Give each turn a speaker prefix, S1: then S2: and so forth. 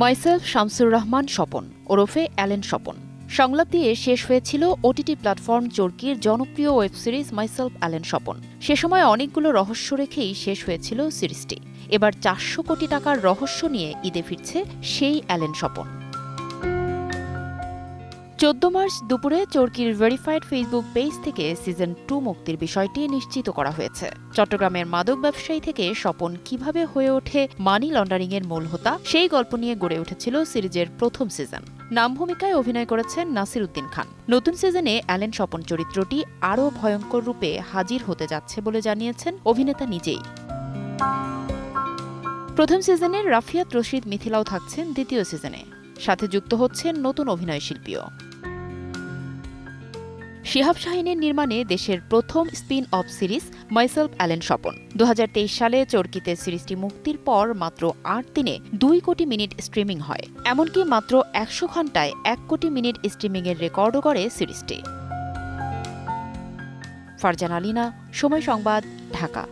S1: Myself Shamsur Rahman Swapan ওরফে Allen Swapan সংলাপ দিয়ে শেষ হয়েছিল ওটিটি প্ল্যাটফর্ম চরকির জনপ্রিয় web series myself Allen Swapan. সে সময় অনেকগুলো রহস্য রেখেই শেষ হয়েছিল সিরিজটি। এবার ৪০০ কোটি টাকার রহস্য নিয়ে ঈদে ফিরছে সেই অ্যালেন স্বপন। ১৪ মার্চ দুপুরে চরকির ভেরিফাইড ফেসবুক পেজ থেকে সিজন 2 মুক্তির বিষয়টি নিশ্চিত করা হয়েছে। চট্টগ্রামের মাদক ব্যবসায়ী থেকে স্বপন কিভাবে হয়ে ওঠে মানি লন্ডারিংয়ের মূল হোতা, সেই গল্প নিয়ে গড়ে উঠেছিল সিরিজের প্রথম সিজন। নাম ভূমিকায় অভিনয় করেছেন নাসির উদ্দিন খান। নতুন সিজনে অ্যালেন স্বপন চরিত্রটি আরও ভয়ঙ্কর রূপে হাজির হতে যাচ্ছে বলে জানিয়েছেন অভিনেতা নিজেই। প্রথম সিজনের রাফিয়াত রশিদ মিথিলাও থাকছেন দ্বিতীয় সিজনে, সাথে যুক্ত হচ্ছেন নতুন অভিনয় শিল্পীও। শিহাব শাহীনের নির্মাণে দেশের প্রথম spin off series myself Allen Swapan. ২০২৩ সালে চরকিতে সিরিজটি মুক্তির পর মাত্র ৮ দিনে ২ কোটি মিনিট স্ট্রিমিং হয়। এমনকি মাত্র ১০০ ঘণ্টায় ১ কোটি মিনিট স্ট্রিমিংয়ের রেকর্ডও করে সিরিজটি। ফারজানা আলিনা, সময় সংবাদ, ঢাকা।